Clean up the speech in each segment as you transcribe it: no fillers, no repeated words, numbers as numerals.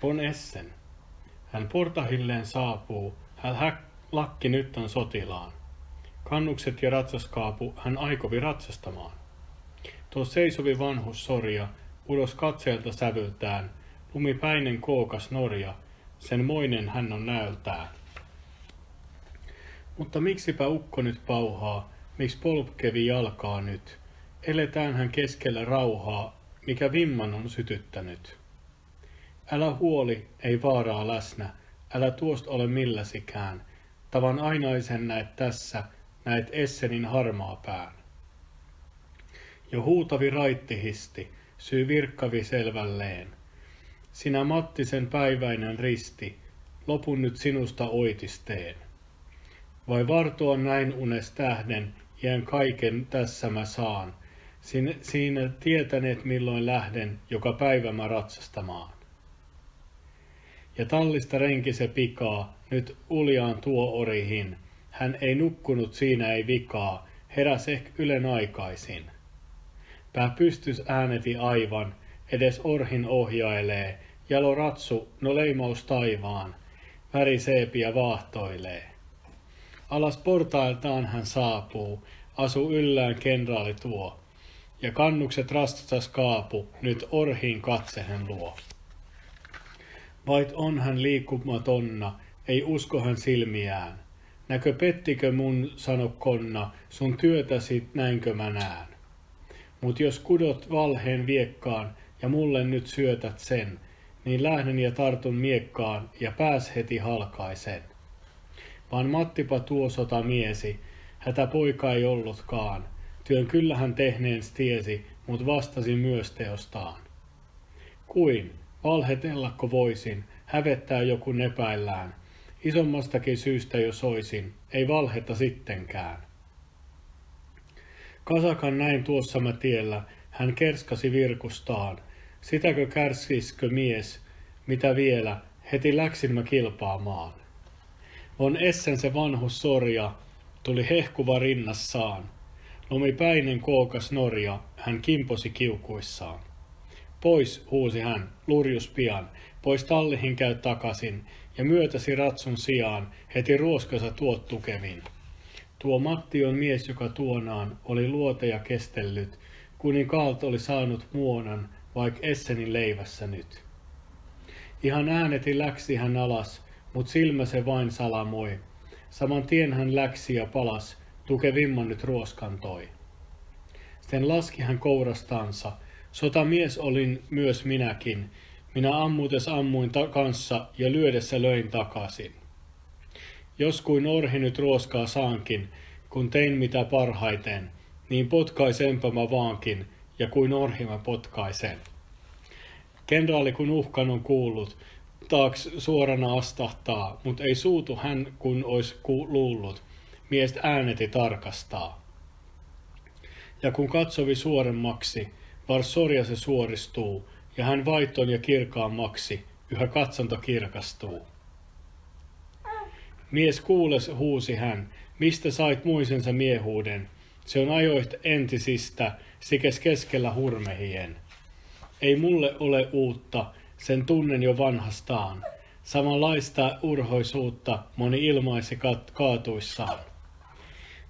Von Essen. Hän portahilleen saapuu, lakki nyt on sotilaan. Kannukset ja ratsaskaapu hän aikovi ratsastamaan. Tuo seisovi vanhus sorja, ulos katseelta sävyltään, lumipäinen kookas Norja, sen moinen hän on näöltään. Mutta miksipä ukko nyt pauhaa, miksi polkevi jalkaa nyt? Eletään hän keskellä rauhaa, mikä vimman on sytyttänyt. Älä huoli, ei vaaraa läsnä, älä tuost ole milläsikään. Tavan ainaisen näet tässä, näet Essenin harmaa pään. Jo huutavi raittihisti, syy virkkavi selvälleen. Sinä Mattisen päiväinen risti, lopun nyt sinusta oitisteen. Vai vartoa näin unes tähden, jään kaiken tässä mä saan. Siinä tietäneet milloin lähden, joka päivä mä ratsastamaan. Ja tallista renki se pikaa, nyt uljaan tuo orihin. Hän ei nukkunut, siinä ei vikaa, heräs ehkä ylen aikaisin. Pää pystys ääneti aivan, edes orhin ohjailee, jalo ratsu, no leimaus taivaan, väriseepiä vaahtoilee. Alas portailtaan hän saapuu, asu yllään kenraali tuo, ja kannukset rastas kaapu, nyt orhiin katse hän luo. Vait on hän liikkumatonna, ei usko hän silmiään. Näkö pettikö mun sano konna, sun työtäsi näinkö mä nään. Mut jos kudot valheen viekkaan ja mulle nyt syötät sen, niin lähden ja tartun miekkaan ja pääs heti halkaisen. Vaan Mattipa tuo sota miesi, hätä poika ei ollutkaan. Työn kyllähän tehneen tiesi, mut vastasi myös teostaan. Kuin, valhetellakko voisin, hävettää joku epäillään. Isommastakin syystä jo soisin, ei valhetta sittenkään. Kasakan näin tuossa mä tiellä, hän kerskasi virkustaan. Sitäkö kärsiskö mies, mitä vielä, heti läksin mä kilpaamaan. Von Essen se vanhus sorja, tuli hehkuva rinnassaan. Lumipäinen kookas Norja, hän kimposi kiukuissaan. Pois, huusi hän, lurjus pian, pois tallihin käy takaisin, ja myötäsi ratsun sijaan, heti ruoskansa tuot tukevin. Tuo Matti on mies, joka tuonaan oli luoteja kestellyt, kuninkaalt oli saanut muonan, vaik Essenin leivässä nyt. Ihan ääneti läksi hän alas, mut silmä se vain salamoi. Saman tien hän läksi ja palas, tukevimman nyt ruoskan toi. Sitten laski hän kourastansa, sotamies olin myös minäkin, minä ammutes ammuin kanssa ja lyödessä löin takaisin. Jos kuin orhi nyt ruoskaa saankin, kun tein mitä parhaiten, niin potkaisenpä mä vaankin, ja kuin orhi mä potkaisen. Kenraali kun uhkan on kuullut, taaks suorana astahtaa, mut ei suutu hän kun ois luullut, miestä ääneti tarkastaa. Ja kun katsovi suoremmaksi, var sorja se suoristuu, ja hän vaitton ja kirkaammaksi, yhä katsonta kirkastuu. Mies kuules, huusi hän, mistä sait muisensa miehuuden, se on ajoit entisistä, sikes keskellä hurmehien. Ei mulle ole uutta, sen tunnen jo vanhastaan, samanlaista urhoisuutta moni ilmaisi kaatuissaan.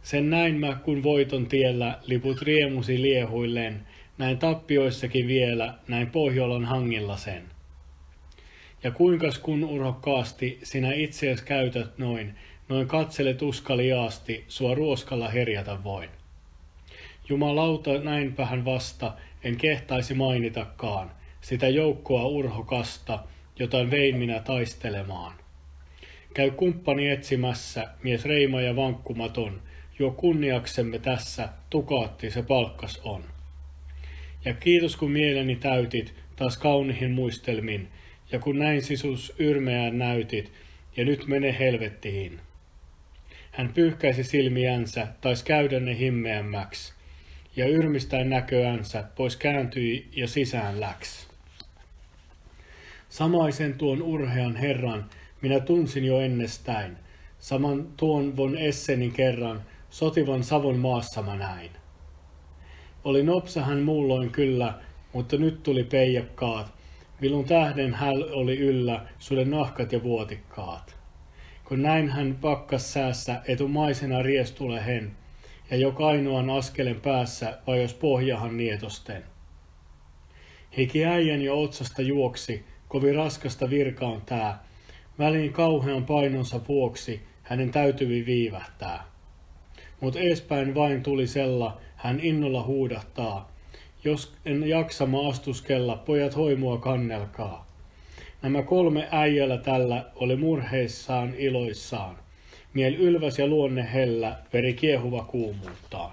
Sen näin mä, kun voiton tiellä liput riemusi liehuilleen, näin tappioissakin vielä, näin Pohjolan hangilla sen. Ja kuinkas kun urhokkaasti sinä itseäsi käytät noin katselet uskaliaasti, sua ruoskalla herjata voin. Jumalauta näinpähän vasta, en kehtaisi mainitakaan, sitä joukkoa urhokasta, jota vein minä taistelemaan. Käy kumppani etsimässä, mies reima ja vankkumaton, jo kunniaksemme tässä, tukaatti se palkkas on. Ja kiitos kun mieleni täytit, taas kaunihin muistelmin, ja kun näin sisus yrmeään näytit, ja nyt mene helvettiin. Hän pyyhkäisi silmiänsä, tais käydä ne himmeämmäksi, ja yrmistäen näköänsä pois kääntyi ja sisään läks. Samaisen tuon urhean herran minä tunsin jo ennestäin, saman tuon von Essenin kerran sotivan Savon maassa mä näin. Oli nopsa hän muulloin kyllä, mutta nyt tuli peijakkaat, Vilun tähden häl oli yllä sulle nahkat ja vuotikkaat. Kun näin hän pakkas säässä etumaisena riestulehen, ja joka ainoan askelen päässä vajos pohjahan nietosten. Hiki äijän jo otsasta juoksi, kovin raskasta virkaan tää, väliin kauhean painonsa vuoksi hänen täytyi viivähtää. Mut eespäin vain tuli sella, hän innolla huudahtaa, jos en jaksama astuskella, pojat hoimua kannelkaa. Nämä 3 äijällä tällä oli murheissaan iloissaan, miel ylväs ja luonne hellä, veri kiehuva kuumuuttaan.